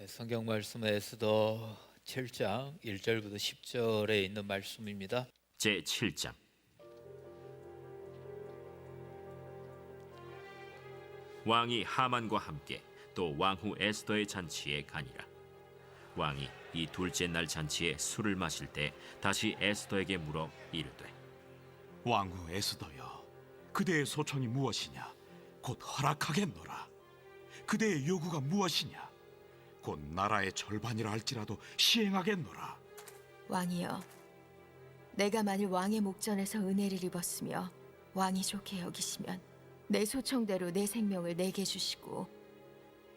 성경 말씀은 에스더 7장 1절부터 10절에 있는 말씀입니다. 제 7장. 왕이 하만과 함께 또 왕후 에스더의 잔치에 가니라. 왕이 이 둘째 날 잔치에 술을 마실 때 다시 에스더에게 물어 이르되, 왕후 에스더여, 그대의 소청이 무엇이냐? 곧 허락하겠노라. 그대의 요구가 무엇이냐? 곧 나라의 절반이라 할지라도 시행하겠노라. 왕이여, 내가 만일 왕의 목전에서 은혜를 입었으며 왕이 좋게 여기시면 내 소청대로 내 생명을 내게 주시고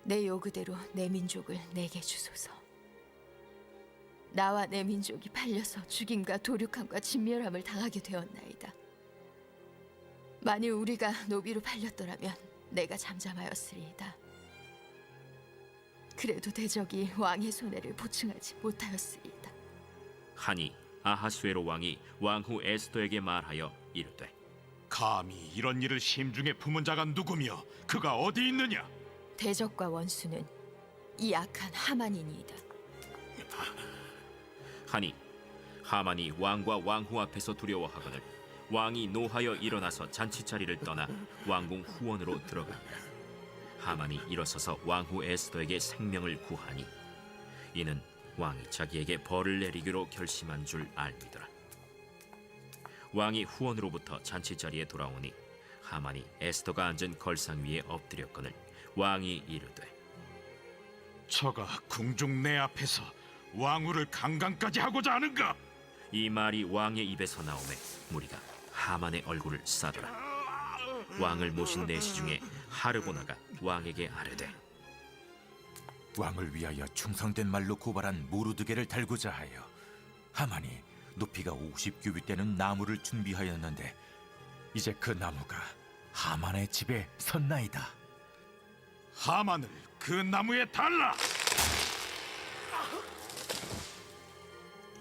내 요구대로 내 민족을 내게 주소서. 나와 내 민족이 팔려서 죽임과 도륙함과 진멸함을 당하게 되었나이다. 만일 우리가 노비로 팔렸더라면 내가 잠잠하였으리이다. 그래도 대적이 왕의 손해를 보충하지 못하였으리이다. 하니 아하수에로 왕이 왕후 에스더에게 말하여 이르되, 감히 이런 일을 심중에 품은 자가 누구며 그가 어디 있느냐? 대적과 원수는 이 악한 하만이니이다. 하니 하만이 왕과 왕후 앞에서 두려워하거늘 왕이 노하여 일어나서 잔치 자리를 떠나 왕궁 후원으로 들어가니라. 하만이 일어서서 왕후 에스더에게 생명을 구하니 이는 왕이 자기에게 벌을 내리기로 결심한 줄 알미더라. 왕이 후원으로부터 잔치 자리에 돌아오니 하만이 에스더가 앉은 걸상 위에 엎드렸거늘 왕이 이르되, 저가 궁중 내 앞에서 왕후를 강간까지 하고자 하는가? 이 말이 왕의 입에서 나오매 무리가 하만의 얼굴을 싸더라. 왕을 모신 내시 중에 하르보나가 왕에게 아뢰되, 왕을 위하여 충성된 말로 고발한 모르드게를 달고자 하여 하만이 높이가 50규빗 되는 나무를 준비하였는데 이제 그 나무가 하만의 집에 섰나이다. 하만을 그 나무에 달라!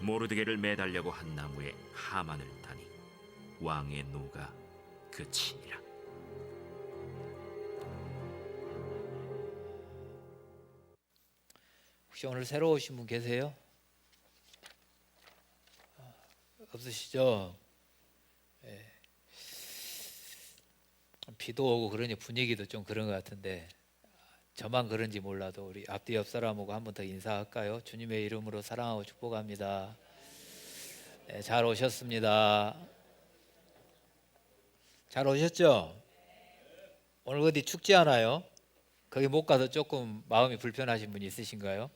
모르드게를 매달려고 한 나무에 하만을 다니 왕의 노가 그치니라. 혹시 오늘 새로 오신 분 계세요? 없으시죠? 예. 비도 오고 그러니 분위기도 좀 그런 것 같은데 저만 그런지 몰라도 우리 앞뒤 옆 사람하고 한 번 더 인사할까요? 주님의 이름으로 사랑하고 축복합니다. 네, 잘 오셨습니다. 잘 오셨죠? 오늘 어디 춥지 않아요? 거기 못 가서 조금 마음이 불편하신 분 있으신가요?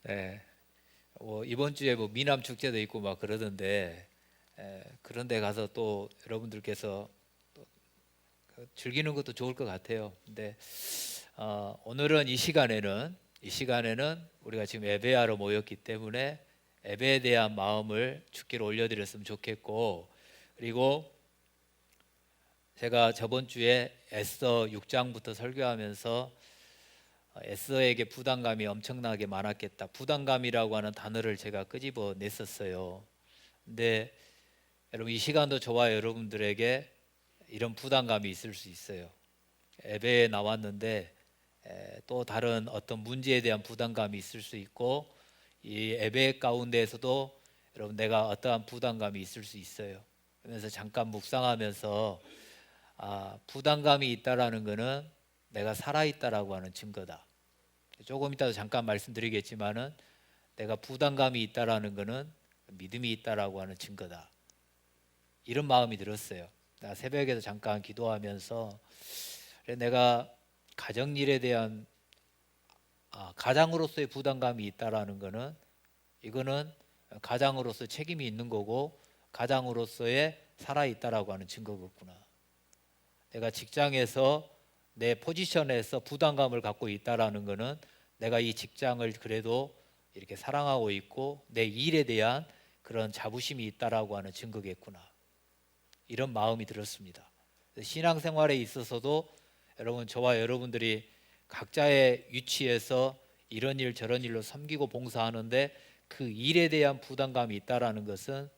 네, 이번 주에 미남 축제도 있고 막 그러던데 그런 데 가서 또 여러분들께서 즐기는 것도 좋을 것 같아요. 근데 오늘은 이 시간에는 우리가 지금 예배하러 모였기 때문에 예배에 대한 마음을 주께로 올려드렸으면 좋겠고, 그리고 제가 저번 주에 에스더 6장부터 설교하면서 에스더에게 부담감이 엄청나게 많았겠다, 부담감이라고 하는 단어를 제가 끄집어 냈었어요. 근데 여러분, 이 시간도 저와 여러분들에게 이런 부담감이 있을 수 있어요. 예배에 나왔는데 또 다른 어떤 문제에 대한 부담감이 있을 수 있고, 이 예배 가운데에서도 여러분 내가 어떠한 부담감이 있을 수 있어요. 그러면서 잠깐 묵상하면서 부담감이 있다라는 것은 내가 살아있다라고 하는 증거다. 조금 이따도 잠깐 말씀드리겠지만은 내가 부담감이 있다라는 것은 믿음이 있다라고 하는 증거다. 이런 마음이 들었어요. 나 새벽에도 잠깐 기도하면서 내가 가정일에 대한 가장으로서의 부담감이 있다라는 것은 이거는 가장으로서 책임이 있는 거고 가장으로서의 살아있다라고 하는 증거겠구나. 내가 직장에서 내 포지션에서 부담감을 갖고 있다라는 것은 내가 이 직장을 그래도 이렇게 사랑하고 있고 내 일에 대한 그런 자부심이 있다라고 하는 증거겠구나. 이런 마음이 들었습니다. 신앙생활에 있어서도 여러분, 저와 여러분들이 각자의 위치에서 이런 일 저런 일로 섬기고 봉사하는데 그 일에 대한 부담감이 있다라는 것은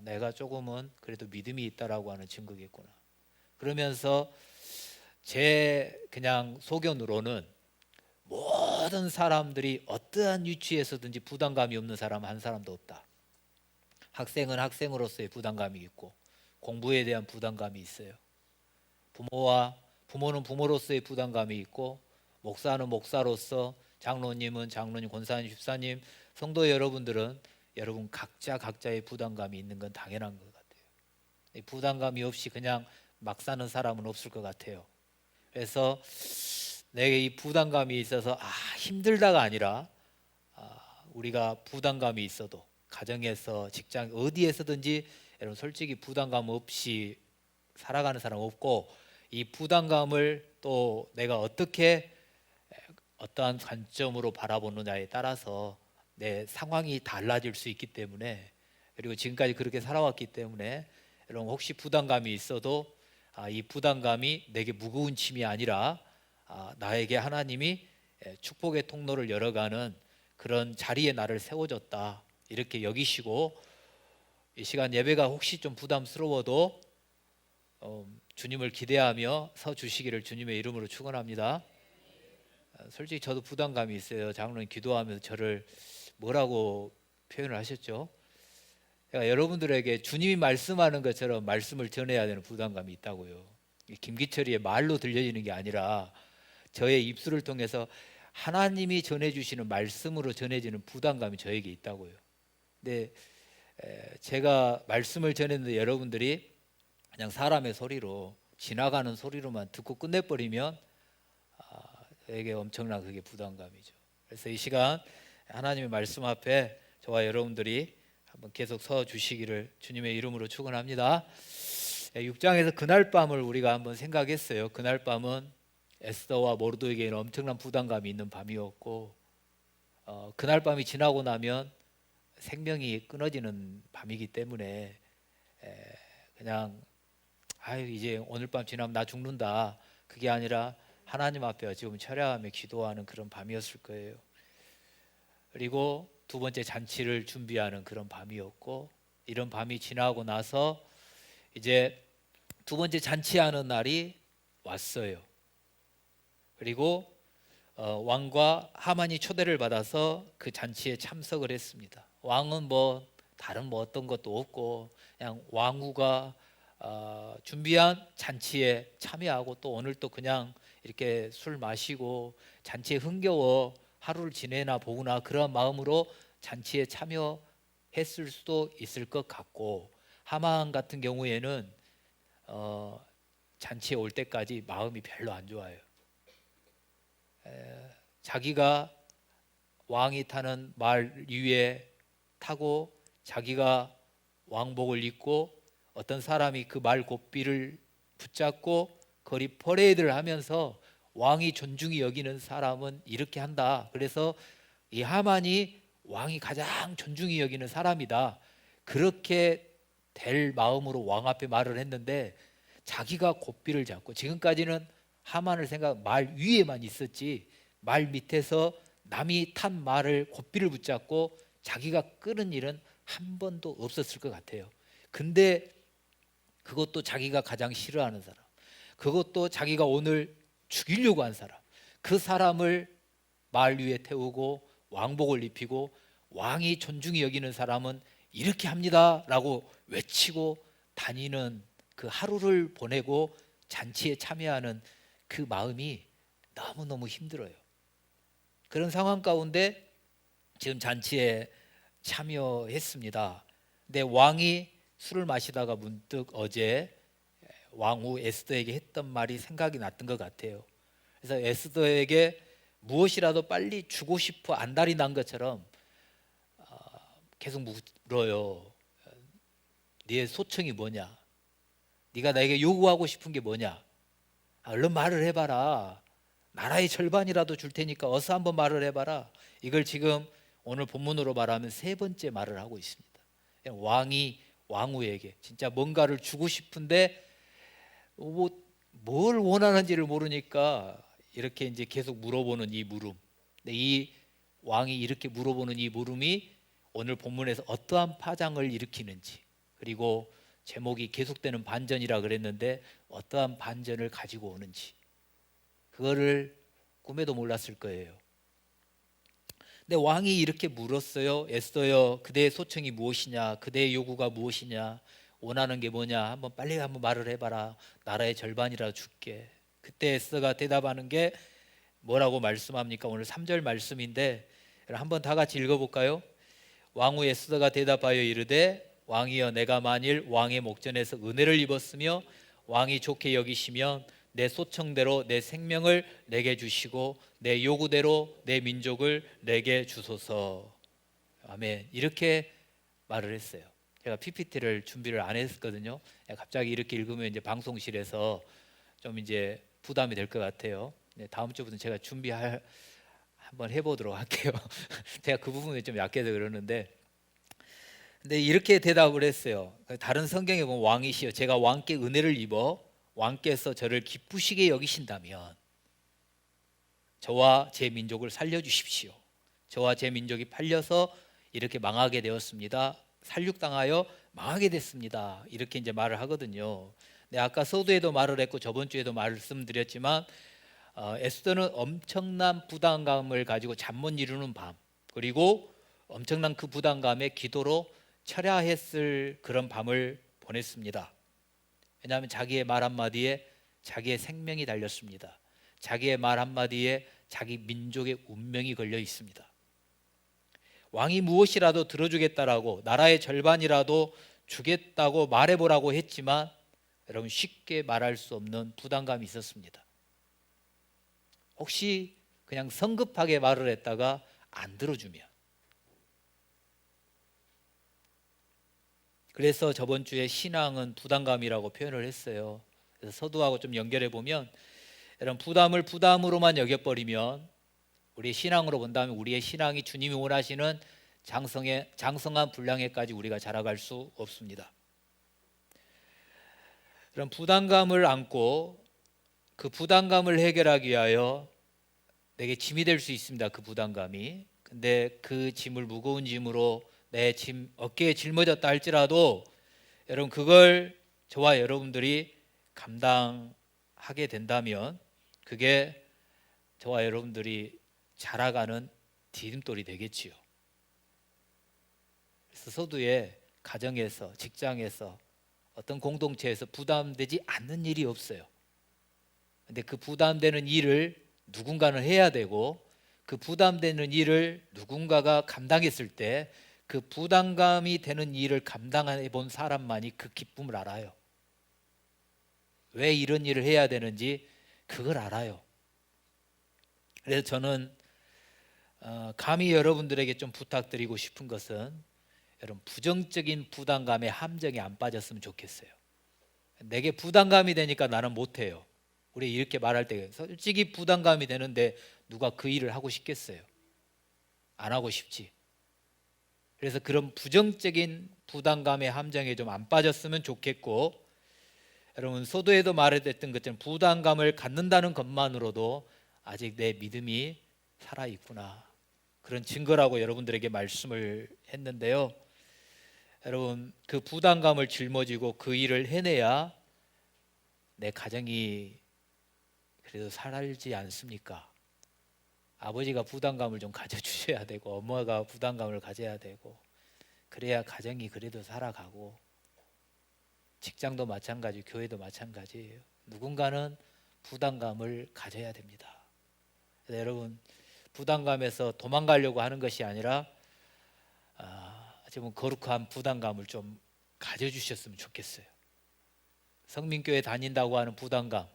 내가 조금은 그래도 믿음이 있다라고 하는 증거겠구나. 그러면서 제 그냥 소견으로는 모든 사람들이 어떠한 위치에서든지 부담감이 없는 사람 한 사람도 없다. 학생은 학생으로서의 부담감이 있고 공부에 대한 부담감이 있어요. 부모는 부모로서의 부담감이 있고 목사는 목사로서, 장로님은 장로님, 권사님, 집사님, 성도 여러분들은 여러분 각자의 부담감이 있는 건 당연한 것 같아요. 이 부담감이 없이 그냥 막 사는 사람은 없을 것 같아요. 그래서 내게 이 부담감이 있어서 힘들다가 아니라 우리가 부담감이 있어도 가정에서 직장 어디에서든지 여러분 솔직히 부담감 없이 살아가는 사람 없고, 이 부담감을 또 내가 어떻게 어떠한 관점으로 바라보느냐에 따라서 내 상황이 달라질 수 있기 때문에, 그리고 지금까지 그렇게 살아왔기 때문에 여러분 혹시 부담감이 있어도 이 부담감이 내게 무거운 짐이 아니라 나에게 하나님이 축복의 통로를 열어가는 그런 자리에 나를 세워줬다, 이렇게 여기시고, 이 시간 예배가 혹시 좀 부담스러워도 주님을 기대하며 서 주시기를 주님의 이름으로 축원합니다. 솔직히 저도 부담감이 있어요. 장로님 기도하면서 저를 뭐라고 표현을 하셨죠? 제가 여러분들에게 주님이 말씀하는 것처럼 말씀을 전해야 되는 부담감이 있다고요. 김기철이의 말로 들려지는 게 아니라 저의 입술을 통해서 하나님이 전해주시는 말씀으로 전해지는 부담감이 저에게 있다고요. 근데 제가 말씀을 전했는데 여러분들이 그냥 사람의 소리로, 지나가는 소리로만 듣고 끝내버리면 저에게 엄청난 그게 부담감이죠. 그래서 이 시간 하나님의 말씀 앞에 저와 여러분들이 한번 계속 서 주시기를 주님의 이름으로 축원합니다. 6장에서 그날 밤을 우리가 한번 생각했어요. 그날 밤은 에스더와 모르드에게는 엄청난 부담감이 있는 밤이었고, 그날 밤이 지나고 나면 생명이 끊어지는 밤이기 때문에 그냥 이제 오늘 밤 지나면 나 죽는다, 그게 아니라 하나님 앞에 지금 철야하며 기도하는 그런 밤이었을 거예요. 그리고 두 번째 잔치를 준비하는 그런 밤이었고, 이런 밤이 지나고 나서 이제 두 번째 잔치하는 날이 왔어요. 그리고 왕과 하만이 초대를 받아서 그 잔치에 참석을 했습니다. 왕은 다른 어떤 것도 없고 그냥 왕후가 준비한 잔치에 참여하고, 또 오늘 또 그냥 이렇게 술 마시고 잔치에 흥겨워 하루를 지내나 보구나, 그런 마음으로 잔치에 참여했을 수도 있을 것 같고, 하만 같은 경우에는 잔치에 올 때까지 마음이 별로 안 좋아요. 자기가 왕이 타는 말 위에 타고 자기가 왕복을 입고 어떤 사람이 그 말 고삐를 붙잡고 거리 퍼레이드를 하면서 왕이 존중이 여기는 사람은 이렇게 한다. 그래서 이 하만이 왕이 가장 존중이 여기는 사람이다, 그렇게 될 마음으로 왕 앞에 말을 했는데, 자기가 고삐를 잡고, 지금까지는 하만을 말 위에만 있었지 말 밑에서 남이 탄 말을 고삐를 붙잡고 자기가 끄는 일은 한 번도 없었을 것 같아요. 근데 그것도 자기가 가장 싫어하는 사람, 그것도 자기가 오늘 죽이려고 한 사람, 그 사람을 말 위에 태우고 왕복을 입히고, 왕이 존중이 여기는 사람은 이렇게 합니다 라고 외치고 다니는 그 하루를 보내고 잔치에 참여하는 그 마음이 너무너무 힘들어요. 그런 상황 가운데 지금 잔치에 참여했습니다. 근데 왕이 술을 마시다가 문득 어제 왕후 에스더에게 했던 말이 생각이 났던 것 같아요. 그래서 에스더에게 무엇이라도 빨리 주고 싶어 안달이 난 것처럼 계속 물어요. 네 소청이 뭐냐? 네가 나에게 요구하고 싶은 게 뭐냐? 얼른 말을 해봐라. 나라의 절반이라도 줄 테니까 어서 한번 말을 해봐라. 이걸 지금 오늘 본문으로 말하면 세 번째 말을 하고 있습니다. 왕이 왕후에게 진짜 뭔가를 주고 싶은데 뭘 원하는지를 모르니까 이렇게 이제 계속 물어보는 이 물음. 근데 이 왕이 이렇게 물어보는 이 물음이 오늘 본문에서 어떠한 파장을 일으키는지, 그리고 제목이 계속되는 반전이라 그랬는데 어떠한 반전을 가지고 오는지, 그거를 꿈에도 몰랐을 거예요. 근데 왕이 이렇게 물었어요. 에스더여, 그대의 소청이 무엇이냐? 그대의 요구가 무엇이냐? 원하는 게 뭐냐? 한번 말을 해봐라. 나라의 절반이라 줄게. 그때 에스더가 대답하는 게 뭐라고 말씀합니까? 오늘 3절 말씀인데 한번 다 같이 읽어볼까요? 왕후 에스더가 대답하여 이르되 왕이여, 내가 만일 왕의 목전에서 은혜를 입었으며 왕이 좋게 여기시면 내 소청대로 내 생명을 내게 주시고 내 요구대로 내 민족을 내게 주소서. 아멘. 이렇게 말을 했어요. 제가 PPT를 준비를 안 했거든요. 갑자기 이렇게 읽으면 이제 방송실에서 좀 이제 부담이 될 것 같아요. 다음 주부터는 제가 한번 해보도록 할게요. 제가 그 부분에 좀 약해서 그러는데, 근데 이렇게 대답을 했어요. 다른 성경에 보면 왕이시여, 제가 왕께 은혜를 입어 왕께서 저를 기쁘시게 여기신다면 저와 제 민족을 살려주십시오. 저와 제 민족이 팔려서 이렇게 망하게 되었습니다. 살육당하여 망하게 됐습니다. 이렇게 이제 말을 하거든요. 근데 아까 서두에도 말을 했고 저번 주에도 말씀드렸지만 에스더는 엄청난 부담감을 가지고 잠 못 이루는 밤, 그리고 엄청난 그 부담감에 기도로 철야했을 그런 밤을 보냈습니다. 왜냐하면 자기의 말 한마디에 자기의 생명이 달렸습니다. 자기의 말 한마디에 자기 민족의 운명이 걸려 있습니다. 왕이 무엇이라도 들어주겠다라고, 나라의 절반이라도 주겠다고 말해보라고 했지만 여러분, 쉽게 말할 수 없는 부담감이 있었습니다. 혹시 그냥 성급하게 말을 했다가 안 들어주면, 그래서 저번 주에 신앙은 부담감이라고 표현을 했어요. 그래서 서두하고 좀 연결해 보면, 여러분, 부담을 부담으로만 여겨버리면 우리의 신앙으로 본다면 우리의 신앙이 주님이 원하시는 장성한 분량에까지 우리가 자라갈 수 없습니다. 그럼 부담감을 안고 그 부담감을 해결하기 위하여 내게 짐이 될 수 있습니다. 그 부담감이. 근데 그 짐을 무거운 짐으로 내 짐 어깨에 짊어졌다 할지라도 여러분, 그걸 저와 여러분들이 감당하게 된다면 그게 저와 여러분들이 자라가는 디딤돌이 되겠지요. 그래서 서두에 가정에서, 직장에서, 어떤 공동체에서 부담되지 않는 일이 없어요. 근데 그 부담되는 일을 누군가는 해야 되고, 그 부담되는 일을 누군가가 감당했을 때 그 부담감이 되는 일을 감당해 본 사람만이 그 기쁨을 알아요. 왜 이런 일을 해야 되는지 그걸 알아요. 그래서 저는 감히 여러분들에게 좀 부탁드리고 싶은 것은, 여러분, 부정적인 부담감의 함정에 안 빠졌으면 좋겠어요. 내게 부담감이 되니까 나는 못해요. 우리 이렇게 말할 때 솔직히 부담감이 되는데 누가 그 일을 하고 싶겠어요? 안 하고 싶지. 그래서 그런 부정적인 부담감의 함정에 좀 안 빠졌으면 좋겠고, 여러분, 서두에도 말했던 것처럼 부담감을 갖는다는 것만으로도 아직 내 믿음이 살아있구나, 그런 증거라고 여러분들에게 말씀을 했는데요. 여러분, 그 부담감을 짊어지고 그 일을 해내야 내 가정이 그래도 살지 않습니까? 아버지가 부담감을 좀 가져주셔야 되고, 엄마가 부담감을 가져야 되고, 그래야 가정이 그래도 살아가고, 직장도 마찬가지, 교회도 마찬가지예요. 누군가는 부담감을 가져야 됩니다. 그래서 여러분, 부담감에서 도망가려고 하는 것이 아니라 좀 거룩한 부담감을 좀 가져주셨으면 좋겠어요. 성민교회 다닌다고 하는 부담감,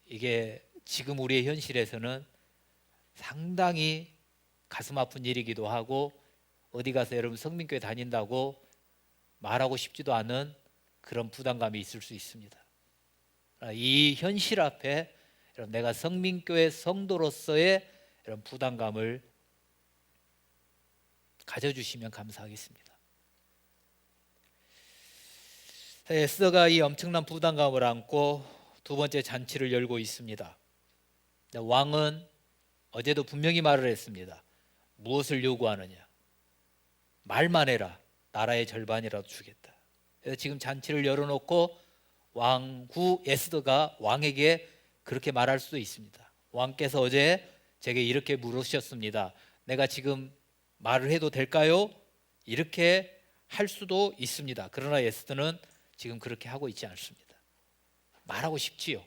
이게 지금 우리의 현실에서는 상당히 가슴 아픈 일이기도 하고, 어디 가서 여러분 성민교회 다닌다고 말하고 싶지도 않은 그런 부담감이 있을 수 있습니다. 이 현실 앞에 여러분, 내가 성민교회 성도로서의 이런 부담감을 가져주시면 감사하겠습니다. 에스더가 이 엄청난 부담감을 안고 두 번째 잔치를 열고 있습니다. 왕은 어제도 분명히 말을 했습니다. 무엇을 요구하느냐? 말만 해라. 나라의 절반이라도 주겠다. 그래서 지금 잔치를 열어놓고 왕후 에스더가 왕에게 그렇게 말할 수도 있습니다. 왕께서 어제 제게 이렇게 물으셨습니다. 내가 지금 말을 해도 될까요? 이렇게 할 수도 있습니다. 그러나 에스더는 지금 그렇게 하고 있지 않습니다. 말하고 싶지요.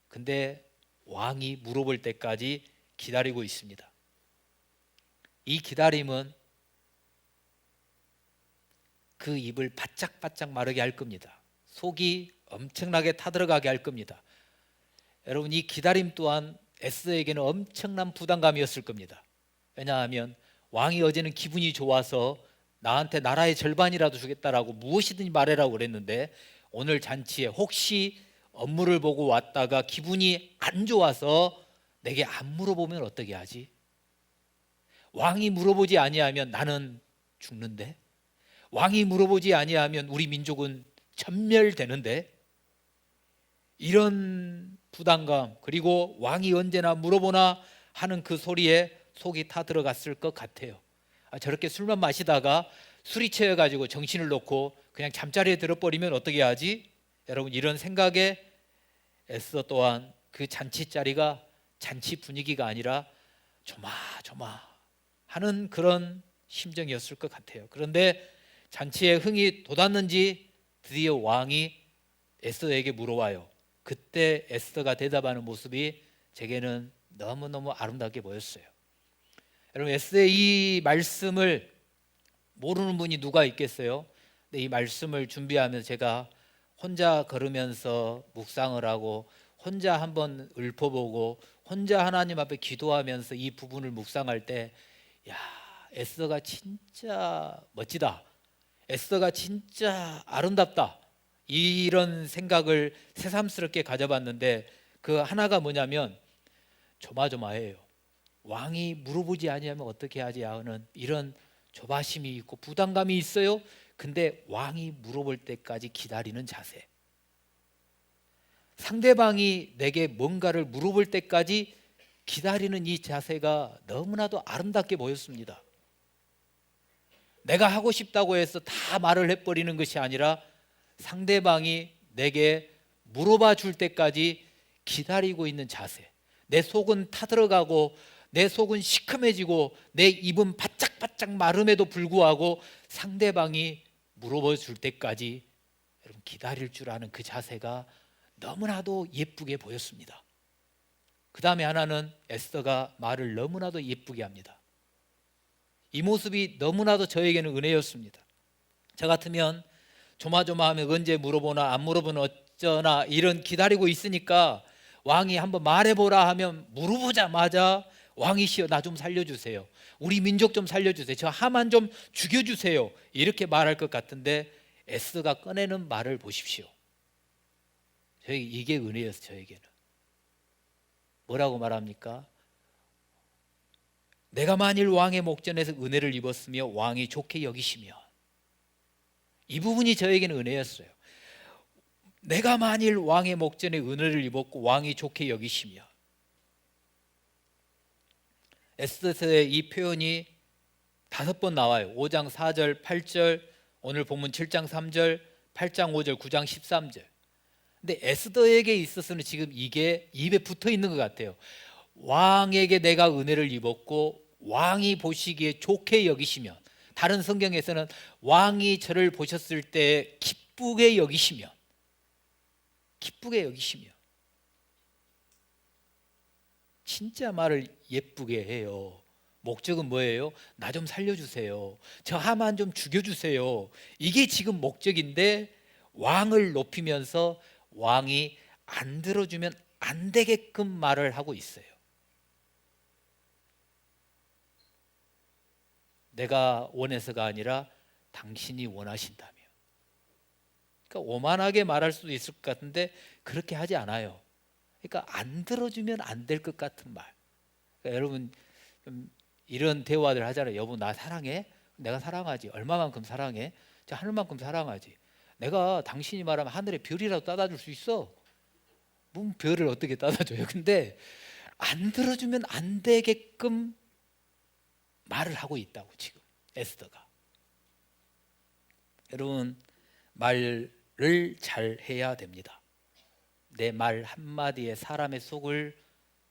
근데 왕이 물어볼 때까지 기다리고 있습니다. 이 기다림은 그 입을 바짝바짝 마르게 할 겁니다. 속이 엄청나게 타들어가게 할 겁니다. 여러분, 이 기다림 또한 에스더에게는 엄청난 부담감이었을 겁니다. 왜냐하면 왕이 어제는 기분이 좋아서 나한테 나라의 절반이라도 주겠다라고 무엇이든지 말해라고 그랬는데, 오늘 잔치에 혹시 업무를 보고 왔다가 기분이 안 좋아서 내게 안 물어보면 어떻게 하지? 왕이 물어보지 아니하면 나는 죽는데, 왕이 물어보지 아니하면 우리 민족은 전멸되는데, 이런 부담감, 그리고 왕이 언제나 물어보나 하는 그 소리에 속이 타 들어갔을 것 같아요. 저렇게 술만 마시다가 술이 채여가지고 정신을 놓고 그냥 잠자리에 들어버리면 어떻게 하지? 여러분, 이런 생각에 에스더 또한 그 잔치 자리가 잔치 분위기가 아니라 조마조마하는 그런 심정이었을 것 같아요. 그런데 잔치에 흥이 돋았는지 드디어 왕이 에스더에게 물어와요. 그때 에스더가 대답하는 모습이 제게는 너무너무 아름답게 보였어요. 여러분, 에스더의 이 말씀을 모르는 분이 누가 있겠어요? 근데 이 말씀을 준비하면서 제가 혼자 걸으면서 묵상을 하고 혼자 한번 읊어보고 혼자 하나님 앞에 기도하면서 이 부분을 묵상할 때, 야, 에스더가 진짜 멋지다, 에스더가 진짜 아름답다, 이런 생각을 새삼스럽게 가져봤는데, 그 하나가 뭐냐면 조마조마해요. 왕이 물어보지 아니하면 어떻게 하지 하는 이런 조바심이 있고 부담감이 있어요. 근데 왕이 물어볼 때까지 기다리는 자세, 상대방이 내게 뭔가를 물어볼 때까지 기다리는 이 자세가 너무나도 아름답게 보였습니다. 내가 하고 싶다고 해서 다 말을 해버리는 것이 아니라 상대방이 내게 물어봐 줄 때까지 기다리고 있는 자세, 내 속은 타들어가고 내 속은 시커매지고 내 입은 바짝바짝 마름에도 불구하고 상대방이 물어봐 줄 때까지 여러분 기다릴 줄 아는 그 자세가 너무나도 예쁘게 보였습니다. 그 다음에 하나는 에스더가 말을 너무나도 예쁘게 합니다. 이 모습이 너무나도 저에게는 은혜였습니다. 저 같으면 조마조마하면 언제 물어보나 안 물어보나 어쩌나 이런 기다리고 있으니까 왕이 한번 말해보라 하면 물어보자마자 왕이시여 나 좀 살려주세요, 우리 민족 좀 살려주세요, 저 하만 좀 죽여주세요, 이렇게 말할 것 같은데 에스더가 꺼내는 말을 보십시오. 이게 은혜였어요. 저에게는 뭐라고 말합니까? 내가 만일 왕의 목전에서 은혜를 입었으며 왕이 좋게 여기시면, 이 부분이 저에게는 은혜였어요. 내가 만일 왕의 목전에 은혜를 입었고 왕이 좋게 여기시면, 에스더서의 이 표현이 5번 나와요. 5장 4절 8절, 오늘 본문 7장 3절, 8장 5절, 9장 13절. 근데 에스더에게 있어서는 지금 이게 입에 붙어 있는 것 같아요. 왕에게 내가 은혜를 입었고 왕이 보시기에 좋게 여기시면, 다른 성경에서는 왕이 저를 보셨을 때 기쁘게 여기시면, 기쁘게 여기시면, 진짜 말을 예쁘게 해요. 목적은 뭐예요? 나 좀 살려주세요, 저 하만 좀 죽여주세요, 이게 지금 목적인데 왕을 높이면서 왕이 안 들어주면 안 되게끔 말을 하고 있어요. 내가 원해서가 아니라 당신이 원하신다며. 그러니까 오만하게 말할 수도 있을 것 같은데 그렇게 하지 않아요. 그러니까 안 들어주면 안 될 것 같은 말. 그러니까 여러분 좀 이런 대화들 하잖아요. 여보 나 사랑해? 내가 사랑하지. 얼마만큼 사랑해? 저 하늘만큼 사랑하지. 내가 당신이 말하면 하늘에 별이라도 따다 줄 수 있어. 뭐 별을 어떻게 따다 줘요? 근데 안 들어주면 안 되게끔 말을 하고 있다고 지금 에스더가. 여러분 말을 잘 해야 됩니다. 내 말 한마디에 사람의 속을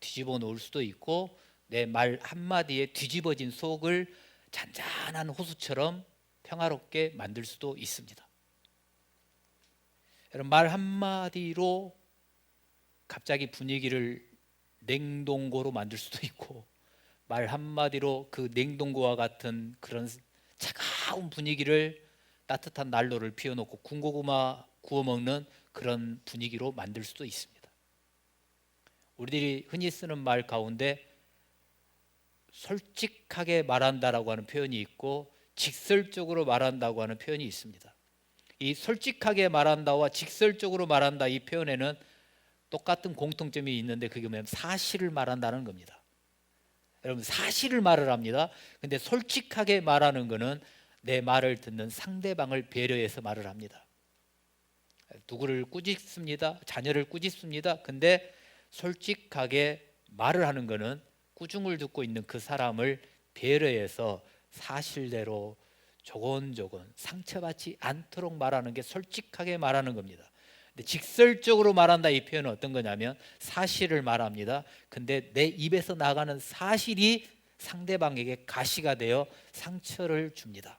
뒤집어 놓을 수도 있고 내 말 한마디에 뒤집어진 속을 잔잔한 호수처럼 평화롭게 만들 수도 있습니다. 여러분, 말 한마디로 갑자기 분위기를 냉동고로 만들 수도 있고 말 한마디로 그 냉동고와 같은 그런 차가운 분위기를 따뜻한 난로를 피워놓고 군고구마 구워 먹는 그런 분위기로 만들 수도 있습니다. 우리들이 흔히 쓰는 말 가운데 솔직하게 말한다라고 하는 표현이 있고 직설적으로 말한다고 하는 표현이 있습니다. 이 솔직하게 말한다와 직설적으로 말한다 이 표현에는 똑같은 공통점이 있는데 그게 뭐냐면 사실을 말한다는 겁니다. 여러분, 사실을 말을 합니다. 근데 솔직하게 말하는 것은 내 말을 듣는 상대방을 배려해서 말을 합니다. 누구를 꾸짖습니다. 자녀를 꾸짖습니다. 근데 솔직하게 말을 하는 것은 꾸중을 듣고 있는 그 사람을 배려해서 사실대로 조곤조곤 상처받지 않도록 말하는 게 솔직하게 말하는 겁니다. 근데 직설적으로 말한다 이 표현은 어떤 거냐면 사실을 말합니다. 근데 내 입에서 나가는 사실이 상대방에게 가시가 되어 상처를 줍니다.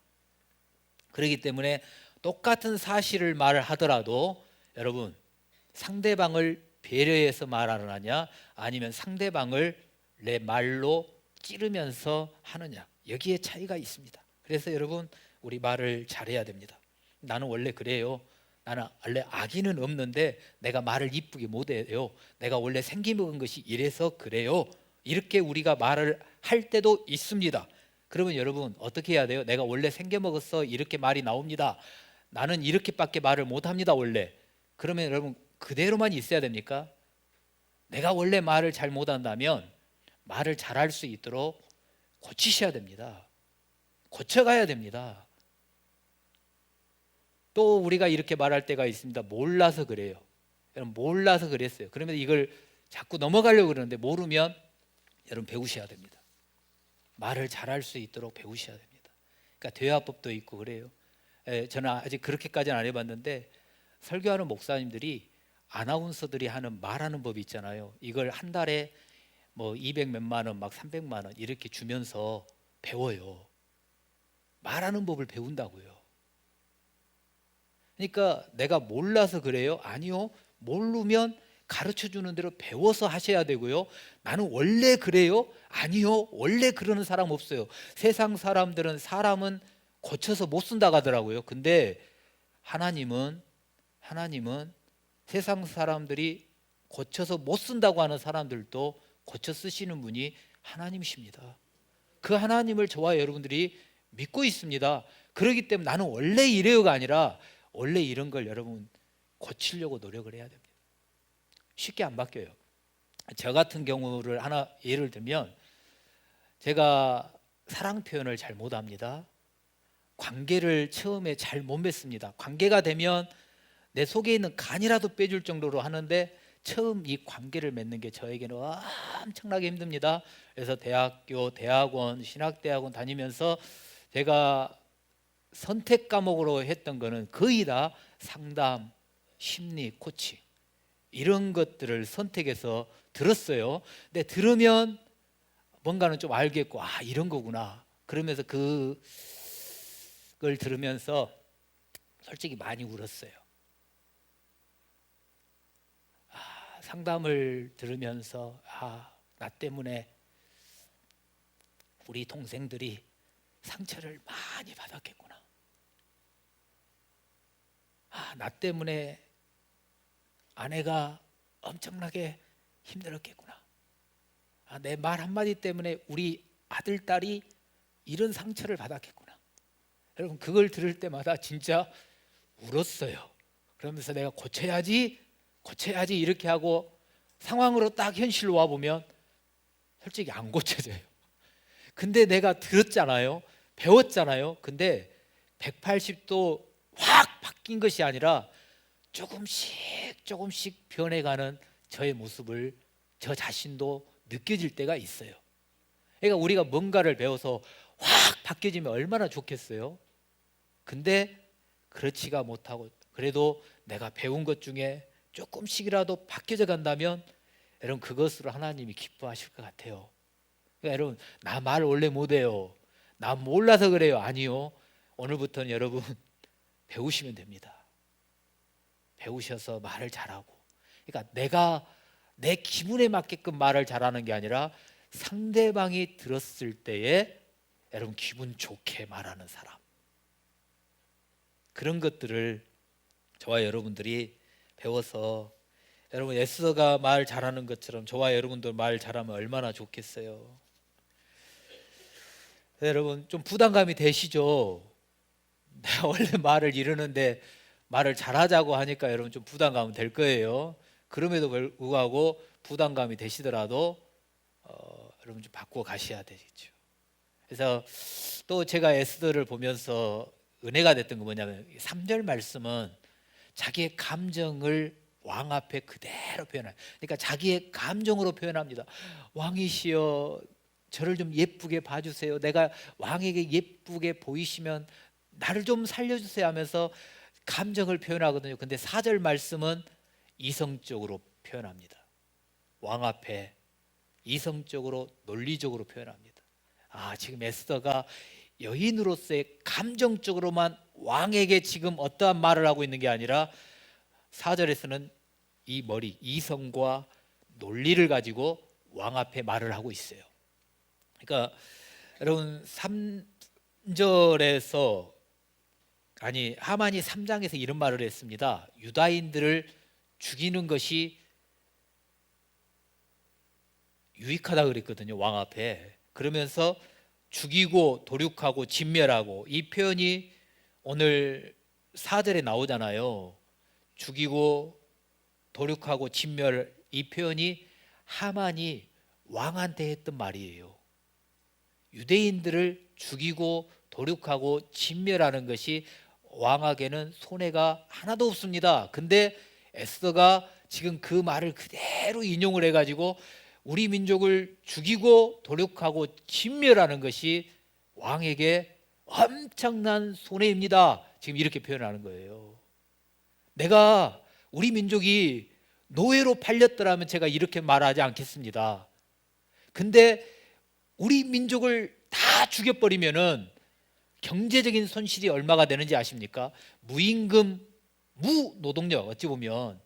그렇기 때문에 똑같은 사실을 말을 하더라도 여러분, 상대방을 배려해서 말하느냐 아니면 상대방을 내 말로 찌르면서 하느냐, 여기에 차이가 있습니다. 그래서 여러분, 우리 말을 잘해야 됩니다. 나는 원래 그래요. 나는 원래 악의는 없는데 내가 말을 이쁘게 못해요. 내가 원래 생기먹은 것이 이래서 그래요. 이렇게 우리가 말을 할 때도 있습니다. 그러면 여러분 어떻게 해야 돼요? 내가 원래 생겨먹었어, 이렇게 말이 나옵니다. 나는 이렇게밖에 말을 못합니다 원래. 그러면 여러분 그대로만 있어야 됩니까? 내가 원래 말을 잘 못한다면 말을 잘할 수 있도록 고치셔야 됩니다. 고쳐가야 됩니다. 또 우리가 이렇게 말할 때가 있습니다. 몰라서 그래요. 여러분, 몰라서 그랬어요. 그러면 이걸 자꾸 넘어가려고 그러는데 모르면 여러분 배우셔야 됩니다. 말을 잘할 수 있도록 배우셔야 됩니다. 그러니까 대화법도 있고 그래요. 저는 아직 그렇게까지는 안 해봤는데 설교하는 목사님들이 아나운서들이 하는 말하는 법이 있잖아요. 이걸 한 달에 뭐 200 몇만 원, 막 300만 원 이렇게 주면서 배워요. 말하는 법을 배운다고요. 그러니까 내가 몰라서 그래요? 아니요. 모르면 가르쳐 주는 대로 배워서 하셔야 되고요. 나는 원래 그래요? 아니요. 원래 그러는 사람 없어요. 세상 사람들은 사람은 고쳐서 못 쓴다고 하더라고요. 근데 하나님은 세상 사람들이 고쳐서 못 쓴다고 하는 사람들도 고쳐 쓰시는 분이 하나님이십니다. 그 하나님을 저와 여러분들이 믿고 있습니다. 그렇기 때문에 나는 원래 이래요가 아니라 원래 이런 걸 여러분 고치려고 노력을 해야 됩니다. 쉽게 안 바뀌어요. 저 같은 경우를 하나 예를 들면 제가 사랑 표현을 잘 못합니다. 관계를 처음에 잘 못 맺습니다. 관계가 되면 내 속에 있는 간이라도 빼줄 정도로 하는데 처음 이 관계를 맺는 게 저에게는 엄청나게 힘듭니다. 그래서 대학교, 대학원, 신학대학원 다니면서 제가 선택 과목으로 했던 거는 거의 다 상담, 심리, 코치 이런 것들을 선택해서 들었어요. 근데 들으면 뭔가는 좀 알겠고 이런 거구나. 그러면서 그걸 들으면서 솔직히 많이 울었어요. 상담을 들으면서 나 때문에 우리 동생들이 상처를 많이 받았겠구나. 나 때문에 아내가 엄청나게 힘들었겠구나. 내 말 한마디 때문에 우리 아들, 딸이 이런 상처를 받았겠구나. 여러분 그걸 들을 때마다 진짜 울었어요. 그러면서 내가 고쳐야지 이렇게 하고 상황으로 딱 현실로 와보면 솔직히 안 고쳐져요. 근데 내가 들었잖아요. 배웠잖아요. 근데 180도 확 바뀐 것이 아니라 조금씩 변해가는 저의 모습을 저 자신도 느껴질 때가 있어요. 그러니까 우리가 뭔가를 배워서 확 바뀌어지면 얼마나 좋겠어요. 근데 그렇지가 못하고 그래도 내가 배운 것 중에 조금씩이라도 바뀌어져 간다면 여러분 그것으로 하나님이 기뻐하실 것 같아요. 그러니까 여러분 나 말 원래 못해요, 나 몰라서 그래요, 아니요. 오늘부터는 여러분 배우시면 됩니다. 배우셔서 말을 잘하고, 그러니까 내가 내 기분에 맞게끔 말을 잘하는 게 아니라 상대방이 들었을 때에 여러분 기분 좋게 말하는 사람, 그런 것들을 저와 여러분들이 배워서 여러분 에스더가 말 잘하는 것처럼 저와 여러분도 말 잘하면 얼마나 좋겠어요. 여러분 좀 부담감이 되시죠? 내가 원래 말을 이러는데 말을 잘하자고 하니까 여러분 좀 부담감은 될 거예요. 그럼에도 불구하고 부담감이 되시더라도 여러분 좀 바꾸어 가셔야 되겠죠. 그래서 또 제가 에스더를 보면서 은혜가 됐던 건 뭐냐면 3절 말씀은 자기의 감정을 왕 앞에 그대로 표현해요. 그러니까 자기의 감정으로 표현합니다. 왕이시여 저를 좀 예쁘게 봐주세요, 내가 왕에게 예쁘게 보이시면 나를 좀 살려주세요 하면서 감정을 표현하거든요. 근데 4절 말씀은 이성적으로 표현합니다. 왕 앞에 이성적으로 논리적으로 표현합니다. 지금 에스더가 여인으로서의 감정적으로만 왕에게 지금 어떠한 말을 하고 있는 게 아니라 4절에서는 이 머리 이성과 논리를 가지고 왕 앞에 말을 하고 있어요. 그러니까 여러분 3절에서 하만이 3장에서 이런 말을 했습니다. 유다인들을 죽이는 것이 유익하다 그랬거든요, 왕 앞에. 그러면서 죽이고 도륙하고 진멸하고, 이 표현이 오늘 4절에 나오잖아요. 죽이고 도륙하고 진멸, 이 표현이 하만이 왕한테 했던 말이에요. 유대인들을 죽이고 도륙하고 진멸하는 것이 왕에게는 손해가 하나도 없습니다. 근데 에스더가 지금 그 말을 그대로 인용을 해가지고 우리 민족을 죽이고 도륙하고 진멸하는 것이 왕에게 엄청난 손해입니다, 지금 이렇게 표현하는 거예요. 내가 우리 민족이 노예로 팔렸더라면 제가 이렇게 말하지 않겠습니다. 근데 우리 민족을 다 죽여버리면은 경제적인 손실이 얼마가 되는지 아십니까? 무임금, 무노동력, 어찌 보면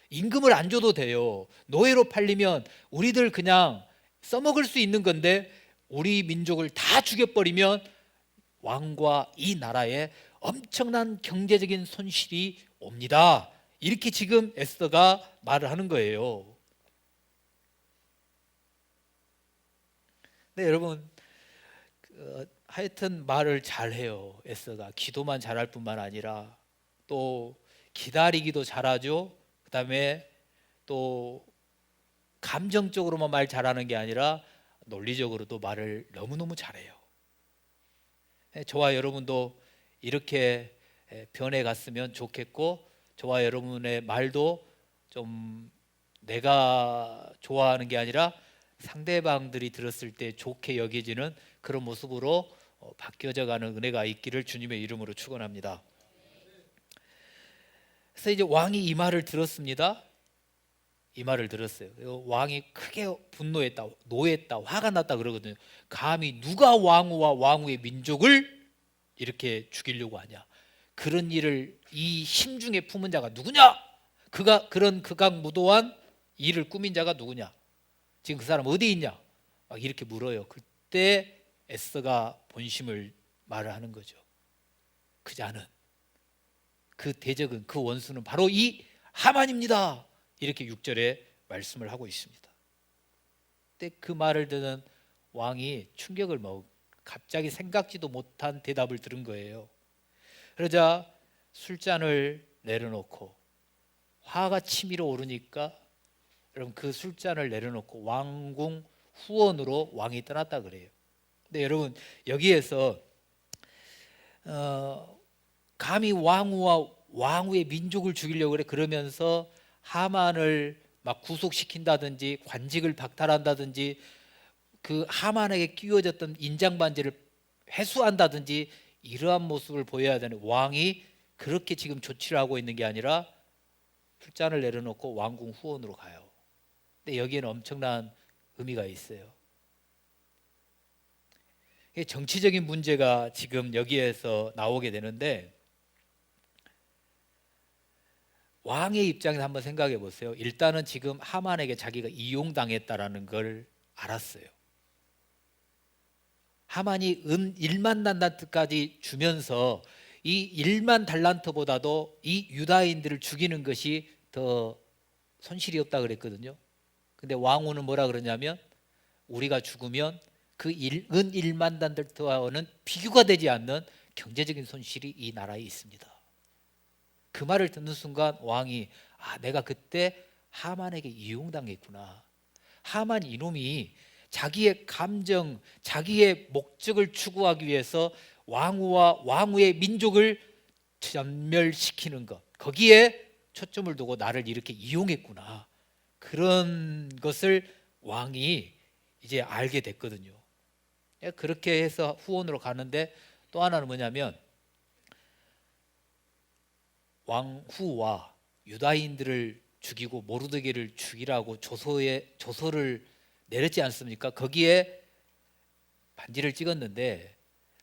임금을 안 줘도 돼요. 노예로 팔리면 우리들 그냥 써먹을 수 있는 건데 우리 민족을 다 죽여버리면 왕과 이 나라에 엄청난 경제적인 손실이 옵니다. 이렇게 지금 에스더가 말을 하는 거예요. 네, 여러분 하여튼 말을 잘해요. 에스더가 기도만 잘할 뿐만 아니라 또 기다리기도 잘하죠. 그 다음에 또 감정적으로만 말 잘하는 게 아니라 논리적으로도 말을 너무너무 잘해요. 저와 여러분도 이렇게 변해갔으면 좋겠고, 저와 여러분의 말도 좀 내가 좋아하는 게 아니라 상대방들이 들었을 때 좋게 여겨지는 그런 모습으로 바뀌어져 가는 은혜가 있기를 주님의 이름으로 축원합니다. 그래서 이제 왕이 이 말을 들었습니다. 이 말을 들었어요. 왕이 크게 분노했다, 노했다, 화가 났다 그러거든요. 감히 누가 왕후와 왕후의 민족을 이렇게 죽이려고 하냐? 그런 일을 이 심중에 품은 자가 누구냐? 그가 그런 극악무도한 일을 꾸민 자가 누구냐? 지금 그 사람 어디 있냐? 막 이렇게 물어요. 그때 에스더가 본심을 말을 하는 거죠. 그 자는, 그 대적은, 그 원수는 바로 이 하만입니다. 이렇게 6절에 말씀을 하고 있습니다. 그때 그 말을 듣는 왕이 충격을 먹고 갑자기 생각지도 못한 대답을 들은 거예요. 그러자 술잔을 내려놓고, 화가 치밀어 오르니까 여러분 그 술잔을 내려놓고 왕궁 후원으로 왕이 떠났다 그래요. 근데 여러분 여기에서 감히 왕후와 왕후의 민족을 죽이려고 그래, 그러면서 하만을 막 구속시킨다든지 관직을 박탈한다든지 그 하만에게 끼워졌던 인장반지를 회수한다든지 이러한 모습을 보여야 되는 왕이 그렇게 지금 조치를 하고 있는 게 아니라 풀잔을 내려놓고 왕궁 후원으로 가요. 근데 여기에는 엄청난 의미가 있어요. 정치적인 문제가 지금 여기에서 나오게 되는데, 왕의 입장에서 한번 생각해 보세요. 일단은 지금 하만에게 자기가 이용당했다라는 걸 알았어요. 하만이 은 1만 달란트까지 주면서 이 1만 달란트보다도 이 유다인들을 죽이는 것이 더 손실이 없다 그랬거든요. 근데 왕후는 뭐라 그러냐면, 우리가 죽으면 그 은 1만 달란트와는 비교가 되지 않는 경제적인 손실이 이 나라에 있습니다. 그 말을 듣는 순간 왕이 내가 그때 하만에게 이용당했구나. 하만 이놈이 자기의 감정, 자기의 목적을 추구하기 위해서 왕후와 왕후의 민족을 전멸시키는 것, 거기에 초점을 두고 나를 이렇게 이용했구나. 그런 것을 왕이 이제 알게 됐거든요. 그렇게 해서 후원으로 가는데, 또 하나는 뭐냐면, 왕후와 유다인들을 죽이고 모르드게를 죽이라고 조서를 내렸지 않습니까? 거기에 반지를 찍었는데,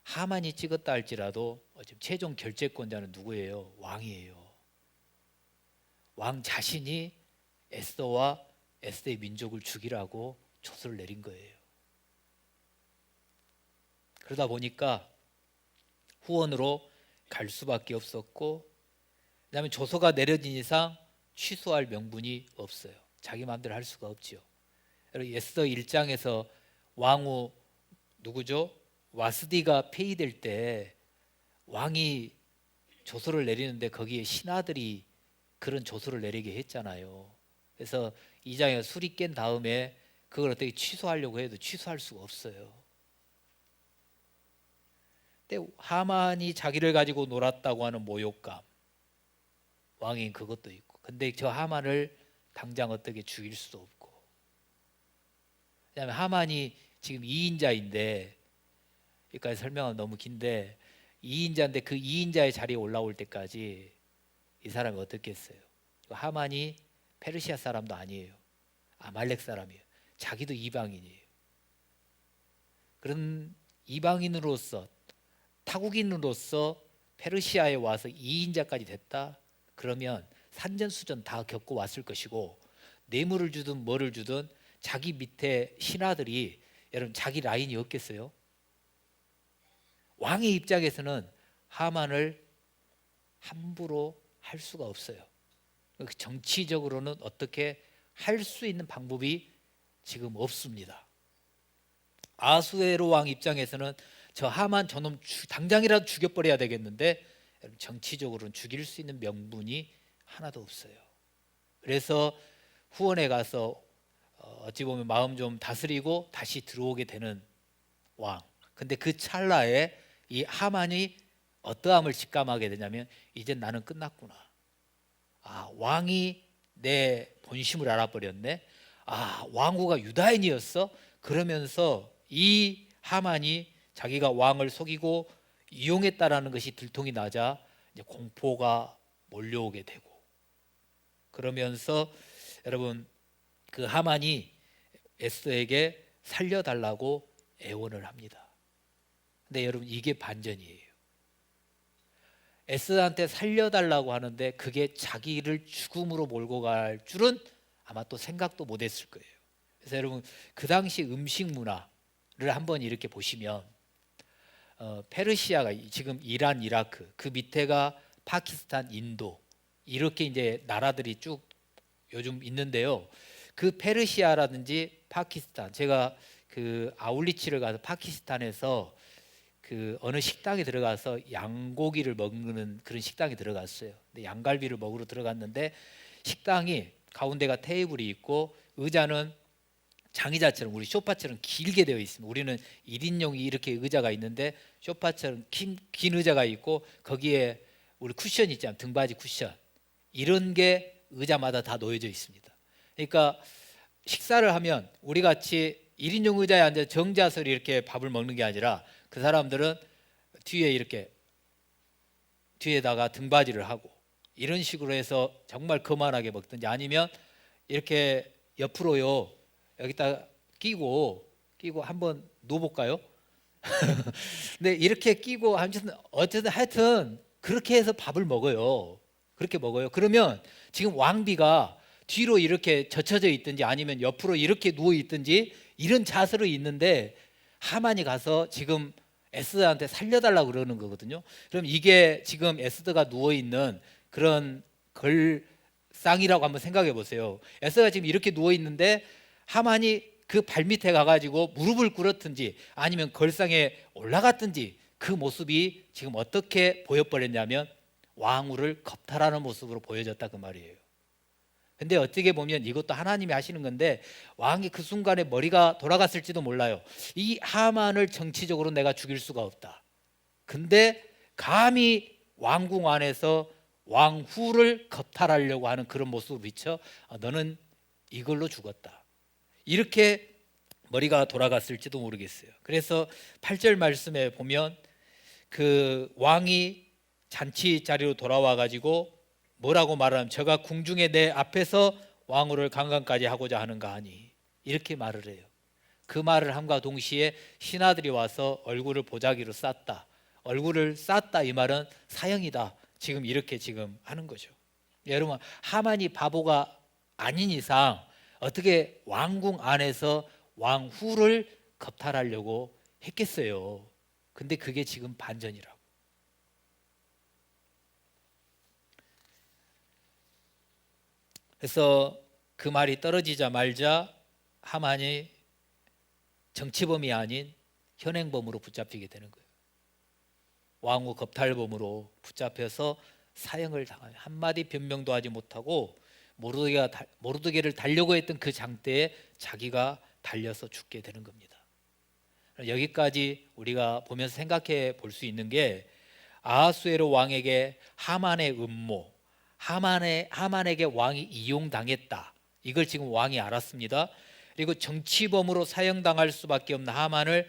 하만이 찍었다 할지라도 지금 최종 결재권자는 누구예요? 왕이에요. 왕 자신이 에스더와 에스더의 민족을 죽이라고 조서를 내린 거예요. 그러다 보니까 후원으로 갈 수밖에 없었고, 그다음에 조서가 내려진 이상 취소할 명분이 없어요. 자기 마음대로 할 수가 없지요. 여러분, 에스더 1장에서 왕후 누구죠? 와스디가 폐위될 때 왕이 조서를 내리는데 거기에 신하들이 그런 조서를 내리게 했잖아요. 그래서 2장에 술이 깬 다음에 그걸 어떻게 취소하려고 해도 취소할 수가 없어요. 근데 하만이 자기를 가지고 놀았다고 하는 모욕감, 왕인 그것도 있고, 근데 저 하만을 당장 어떻게 죽일 수도 없고, 왜냐하면 하만이 지금 2인자인데, 여기까지 설명은 너무 긴데 2인자인데 그 2인자의 자리에 올라올 때까지 이 사람이 어떻게 했어요? 하만이 페르시아 사람도 아니에요. 아말렉 사람이에요. 자기도 이방인이에요. 그런 이방인으로서, 타국인으로서 페르시아에 와서 2인자까지 됐다? 그러면 산전수전 다 겪고 왔을 것이고, 뇌물을 주든 뭐를 주든 자기 밑에 신하들이, 여러분 자기 라인이 없겠어요? 왕의 입장에서는 하만을 함부로 할 수가 없어요. 정치적으로는 어떻게 할 수 있는 방법이 지금 없습니다. 아수에로 왕 입장에서는 저 하만 저놈 당장이라도 죽여버려야 되겠는데, 정치적으로는 죽일 수 있는 명분이 하나도 없어요. 그래서 후원에 가서 어찌 보면 마음 좀 다스리고 다시 들어오게 되는 왕. 근데 그 찰나에 이 하만이 어떠함을 직감하게 되냐면, 이제 나는 끝났구나. 왕이 내 본심을 알아버렸네. 왕후가 유다인이었어. 그러면서 이 하만이 자기가 왕을 속이고 이용했다라는 것이 들통이 나자 이제 공포가 몰려오게 되고, 그러면서 여러분 그 하만이 에스더에게 살려달라고 애원을 합니다. 근데 여러분 이게 반전이에요. 에스더한테 살려달라고 하는데 그게 자기를 죽음으로 몰고 갈 줄은 아마 또 생각도 못했을 거예요. 그래서 여러분 그 당시 음식 문화를 한번 이렇게 보시면, 페르시아가 지금 이란, 이라크, 그 밑에가 파키스탄, 인도, 이렇게 이제 나라들이 쭉 요즘 있는데요. 그 페르시아라든지 파키스탄, 제가 그 아울리치를 가서 파키스탄에서 그 어느 식당에 들어가서 양고기를 먹는 그런 식당에 들어갔어요. 근데 양갈비를 먹으러 들어갔는데 식당이 가운데가 테이블이 있고 의자는 장의자처럼, 우리 소파처럼 길게 되어 있습니다. 우리는 1인용이 이렇게 의자가 있는데 소파처럼 긴 의자가 있고, 거기에 우리 쿠션 있잖아요. 등받이 쿠션. 이런 게 의자마다 다 놓여져 있습니다. 그러니까 식사를 하면 우리 같이 1인용 의자에 앉아 정자세로 이렇게 밥을 먹는 게 아니라, 그 사람들은 뒤에 이렇게 뒤에다가 등받이를 하고 이런 식으로 해서 정말 거만하게 먹든지, 아니면 이렇게 옆으로요 여기다 끼고 한번 누워볼까요? 근데 이렇게 끼고 어쨌든 하여튼 그렇게 해서 밥을 먹어요. 그렇게 먹어요. 그러면 지금 왕비가 뒤로 이렇게 젖혀져 있든지 아니면 옆으로 이렇게 누워 있든지 이런 자세로 있는데 하만이 가서 지금 에스더한테 살려달라고 그러는 거거든요. 그럼 이게 지금 에스더가 누워 있는 그런 걸상이라고 한번 생각해 보세요. 에스더가 지금 이렇게 누워 있는데 하만이 그 발밑에 가가지고 무릎을 꿇었든지 아니면 걸상에 올라갔든지 그 모습이 지금 어떻게 보여버렸냐면 왕후를 겁탈하는 모습으로 보여졌다 그 말이에요. 근데 어떻게 보면 이것도 하나님이 하시는 건데 왕이 그 순간에 머리가 돌아갔을지도 몰라요. 이 하만을 정치적으로 내가 죽일 수가 없다. 근데 감히 왕궁 안에서 왕후를 겁탈하려고 하는 그런 모습을 비춰 너는 이걸로 죽었다. 이렇게 머리가 돌아갔을지도 모르겠어요. 그래서 8절 말씀에 보면 그 왕이 잔치 자리로 돌아와 가지고 뭐라고 말하면 저가 궁중에 내 앞에서 왕후를 강간까지 하고자 하는가 하니 이렇게 말을 해요. 그 말을 함과 동시에 신하들이 와서 얼굴을 보자기로 쌌다. 얼굴을 쌌다 이 말은 사형이다. 지금 이렇게 지금 하는 거죠. 여러분 하만이 바보가 아닌 이상 어떻게 왕궁 안에서 왕후를 겁탈하려고 했겠어요. 근데 그게 지금 반전이라고. 그래서 그 말이 떨어지자마자 하만이 정치범이 아닌 현행범으로 붙잡히게 되는 거예요. 왕후 겁탈범으로 붙잡혀서 사형을 당하요. 한마디 변명도 하지 못하고 모르드게를 달려고 했던 그 장대에 자기가 달려서 죽게 되는 겁니다. 여기까지 우리가 보면서 생각해 볼 수 있는 게 아하수에로 왕에게 하만의 음모, 하만에게 왕이 이용당했다. 이걸 지금 왕이 알았습니다. 그리고 정치범으로 사형당할 수밖에 없는 하만을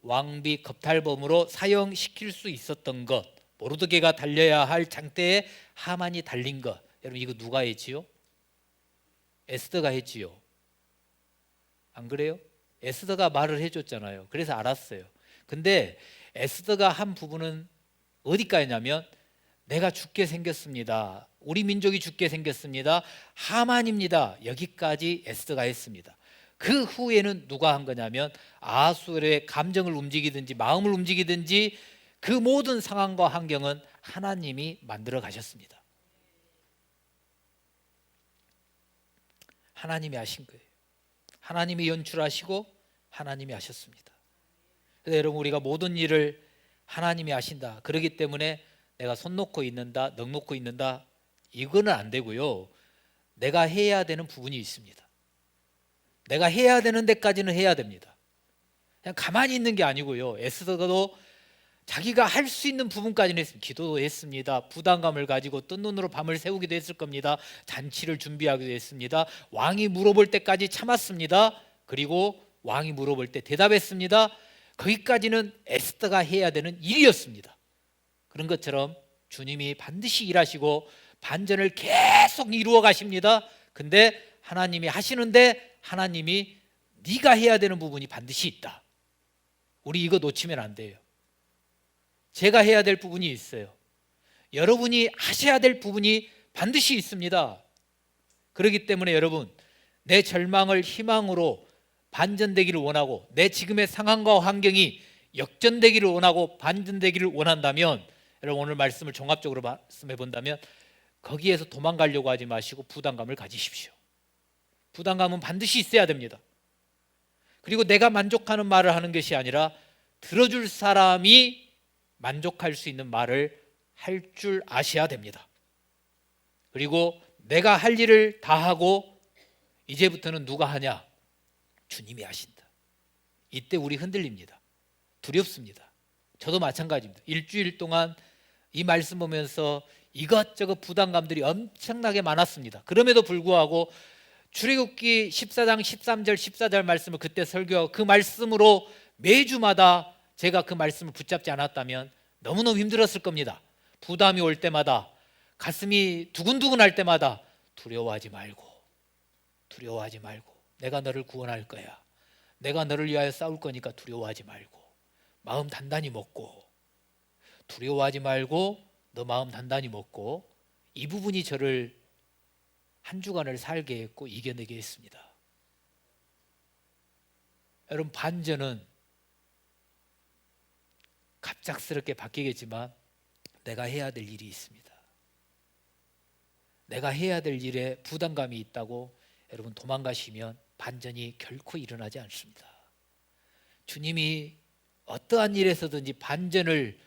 왕비 겁탈범으로 사형시킬 수 있었던 것, 모르드게가 달려야 할 장대에 하만이 달린 것, 여러분 이거 누가 했지요? 에스더가 했지요. 안 그래요? 에스더가 말을 해줬잖아요. 그래서 알았어요. 근데 에스더가 한 부분은 어디까지냐면 내가 죽게 생겼습니다. 우리 민족이 죽게 생겼습니다. 하만입니다. 여기까지 에스더가 했습니다. 그 후에는 누가 한 거냐면 아하수에로의 감정을 움직이든지 마음을 움직이든지 그 모든 상황과 환경은 하나님이 만들어 가셨습니다. 하나님이 하신 거예요. 하나님이 연출하시고 하나님이 하셨습니다. 그래서 여러분 우리가 모든 일을 하나님이 하신다. 그렇기 때문에 내가 손 놓고 있는다, 넋 놓고 있는다 이거는 안 되고요. 내가 해야 되는 부분이 있습니다. 내가 해야 되는 데까지는 해야 됩니다. 그냥 가만히 있는 게 아니고요. 에스더도 자기가 할 수 있는 부분까지는 했습니다. 기도도 했습니다. 부담감을 가지고 뜬 눈으로 밤을 새우기도 했을 겁니다. 잔치를 준비하기도 했습니다. 왕이 물어볼 때까지 참았습니다. 그리고 왕이 물어볼 때 대답했습니다. 거기까지는 에스더가 해야 되는 일이었습니다. 그런 것처럼 주님이 반드시 일하시고 반전을 계속 이루어 가십니다. 근데 하나님이 하시는데 하나님이 네가 해야 되는 부분이 반드시 있다. 우리 이거 놓치면 안 돼요. 제가 해야 될 부분이 있어요. 여러분이 하셔야 될 부분이 반드시 있습니다. 그렇기 때문에 여러분 내 절망을 희망으로 반전되기를 원하고 내 지금의 상황과 환경이 역전되기를 원하고 반전되기를 원한다면 여러분 오늘 말씀을 종합적으로 말씀해 본다면 거기에서 도망가려고 하지 마시고 부담감을 가지십시오. 부담감은 반드시 있어야 됩니다. 그리고 내가 만족하는 말을 하는 것이 아니라 들어줄 사람이 만족할 수 있는 말을 할 줄 아셔야 됩니다. 그리고 내가 할 일을 다 하고 이제부터는 누가 하냐? 주님이 하신다. 이때 우리 흔들립니다. 두렵습니다. 저도 마찬가지입니다. 일주일 동안 이 말씀 보면서 이것저것 부담감들이 엄청나게 많았습니다. 그럼에도 불구하고 출애굽기 14장 13절 14절 말씀을 그때 설교하고 그 말씀으로 매주마다 제가 그 말씀을 붙잡지 않았다면 너무너무 힘들었을 겁니다. 부담이 올 때마다 가슴이 두근두근할 때마다 두려워하지 말고 내가 너를 구원할 거야. 내가 너를 위하여 싸울 거니까 두려워하지 말고 마음 단단히 먹고 두려워하지 말고 너 마음 단단히 먹고 이 부분이 저를 한 주간을 살게 했고 이겨내게 했습니다. 여러분 반전은 갑작스럽게 바뀌겠지만 내가 해야 될 일이 있습니다. 내가 해야 될 일에 부담감이 있다고 여러분 도망가시면 반전이 결코 일어나지 않습니다. 주님이 어떠한 일에서든지 반전을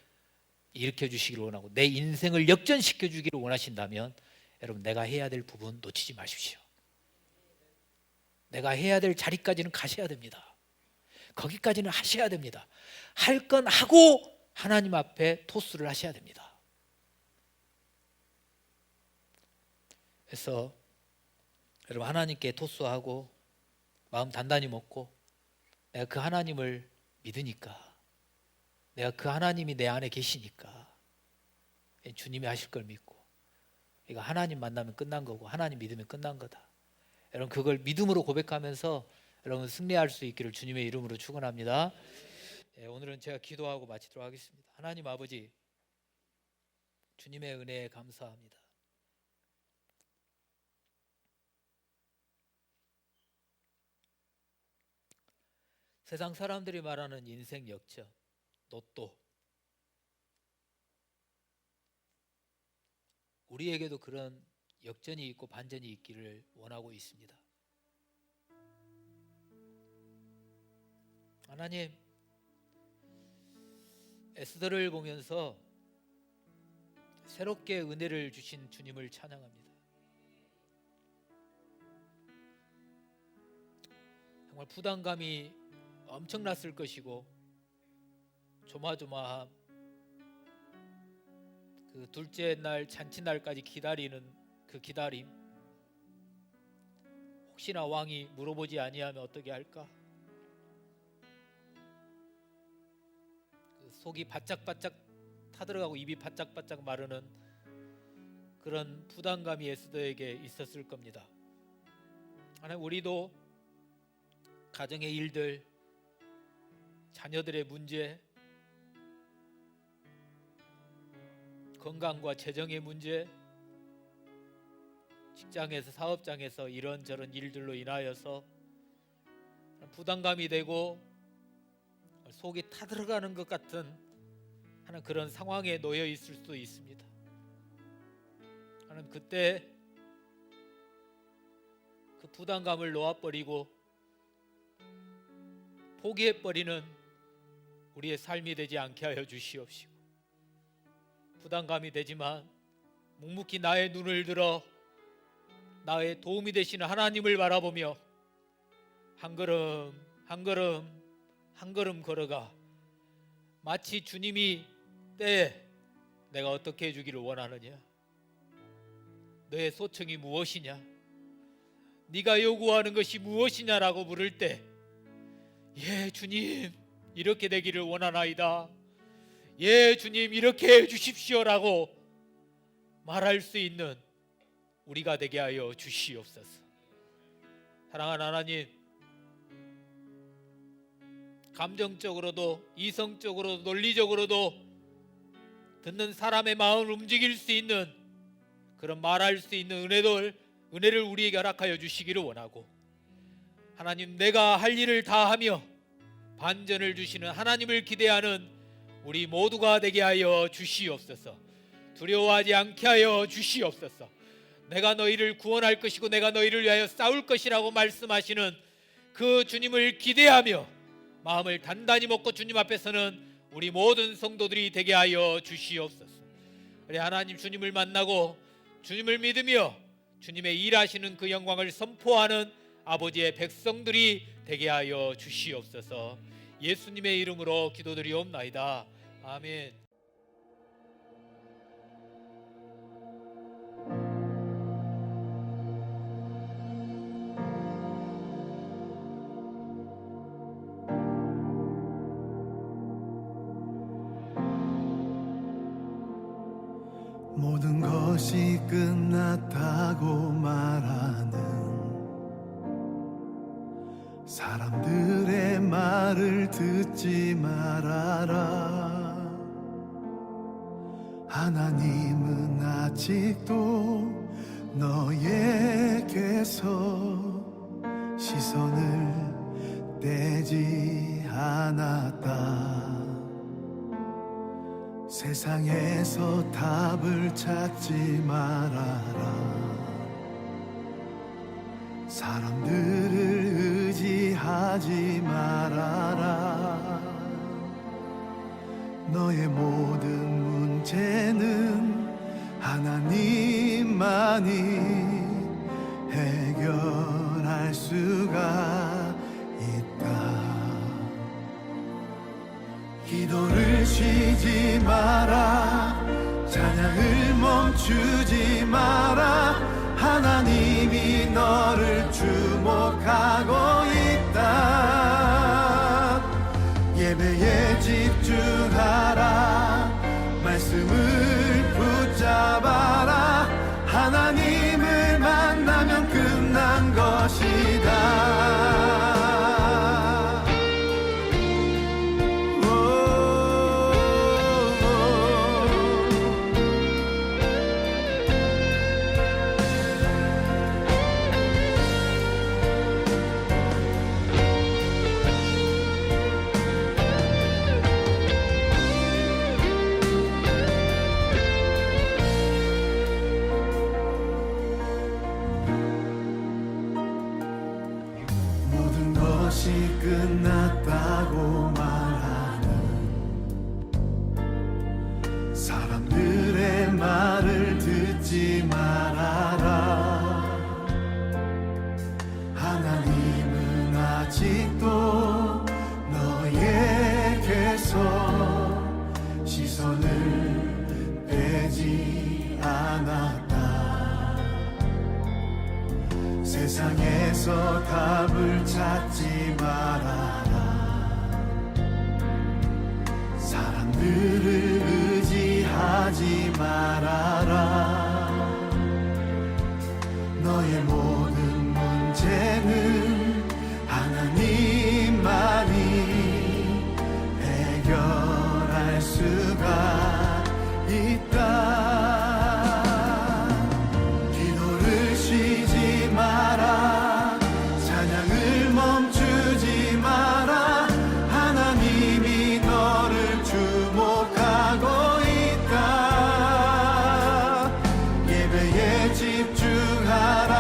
일으켜 주시기를 원하고 내 인생을 역전시켜 주기를 원하신다면 여러분 내가 해야 될 부분 놓치지 마십시오. 내가 해야 될 자리까지는 가셔야 됩니다. 거기까지는 하셔야 됩니다. 할 건 하고 하나님 앞에 토스를 하셔야 됩니다. 그래서 여러분 하나님께 토스하고 마음 단단히 먹고 내가 그 하나님을 믿으니까 내가 그 하나님이 내 안에 계시니까 주님이 하실 걸 믿고 이거 하나님 만나면 끝난 거고 하나님 믿으면 끝난 거다. 여러분 그걸 믿음으로 고백하면서 여러분 승리할 수 있기를 주님의 이름으로 축원합니다. 오늘은 제가 기도하고 마치도록 하겠습니다. 하나님 아버지 주님의 은혜에 감사합니다. 세상 사람들이 말하는 인생 역전, 로또 우리에게도 그런 역전이 있고 반전이 있기를 원하고 있습니다. 하나님, 에스더를 보면서 새롭게 은혜를 주신 주님을 찬양합니다. 정말 부담감이 엄청났을 것이고 조마조마함, 그 둘째 날 잔치날까지 기다리는 그 기다림, 혹시나 왕이 물어보지 아니하면 어떻게 할까? 그 속이 바짝바짝 타들어가고 입이 바짝바짝 마르는 그런 부담감이 에스더에게 있었을 겁니다. 하나님, 우리도 가정의 일들, 자녀들의 문제, 건강과 재정의 문제, 직장에서 사업장에서 이런저런 일들로 인하여서 부담감이 되고 속이 타들어가는 것 같은 하는 그런 상황에 놓여 있을 수도 있습니다. 하나님, 그때 그 부담감을 놓아버리고 포기해버리는 우리의 삶이 되지 않게 하여 주시옵시고, 부담감이 되지만 묵묵히 나의 눈을 들어 나의 도움이 되시는 하나님을 바라보며 한 걸음 한 걸음 한 걸음 걸어가 마치 주님이 때에 내가 어떻게 해주기를 원하느냐, 너의 소청이 무엇이냐, 네가 요구하는 것이 무엇이냐라고 물을 때 예 주님 이렇게 되기를 원하나이다, 예 주님 이렇게 해주십시오라고 말할 수 있는 우리가 되게 하여 주시옵소서. 사랑하는 하나님, 감정적으로도 이성적으로도 논리적으로도 듣는 사람의 마음을 움직일 수 있는 그런 말할 수 있는 은혜를 우리에게 허락하여 주시기를 원하고, 하나님, 내가 할 일을 다하며 반전을 주시는 하나님을 기대하는 우리 모두가 되게 하여 주시옵소서. 두려워하지 않게 하여 주시옵소서. 내가 너희를 구원할 것이고 내가 너희를 위하여 싸울 것이라고 말씀하시는 그 주님을 기대하며 마음을 단단히 먹고 주님 앞에서는 우리 모든 성도들이 되게 하여 주시옵소서. 그래 하나님, 주님을 만나고 주님을 믿으며 주님의 일하시는 그 영광을 선포하는 아버지의 백성들이 되게 하여 주시옵소서. 예수님의 이름으로 기도드리옵나이다. 아멘. 모든 것이 끝났다고 말하는 사람들의 말을 듣지 말아라. 하나님은 아직도 너에게서 시선을 떼지 않았다. 세상에서 답을 찾지 말아라. 사람들을 의지하지 말아라. 너의 모든 문제는 하나님만이 해결할 수가 있다. 기도를 쉬지 마라. 찬양을 멈추지 마라. 하나님이 너를 주목하고 있다. 예배에 집중하라. 말씀을 붙잡아라. 하나님을 만나면 끝난 것이다. 모든 것이 끝났다고 말하는 사람들의 말을 듣지 말아라. 하나님은 아직도 너에게서 시선을 빼지 않았다. 세상에서 답을 찾지 말아라. 사람들을 의지하지 말아라. 너의 모든 문제는 하나님만이 해결할 수가 있다. 기도를 쉬지 마라. 찬양을 멈추지 마라. 하나님이 너를 주목하고 있다. 예배에 집중하라.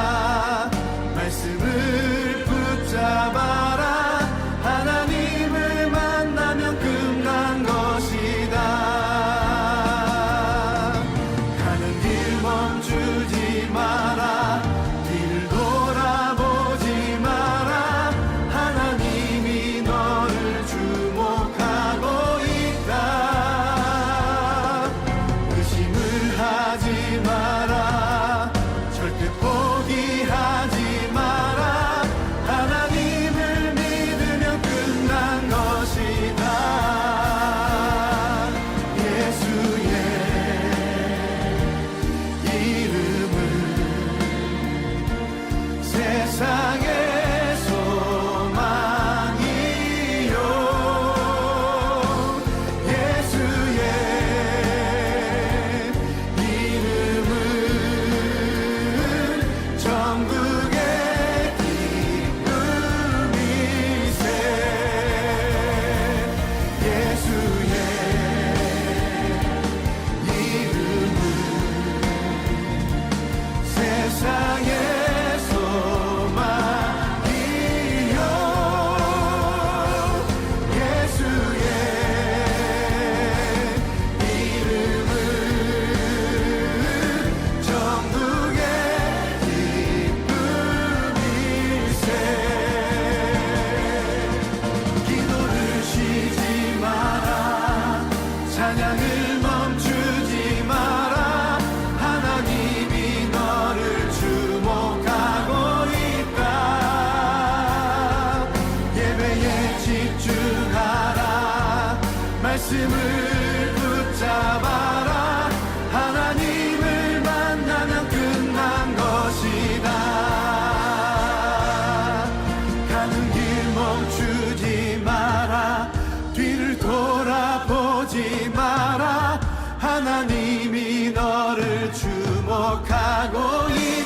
하고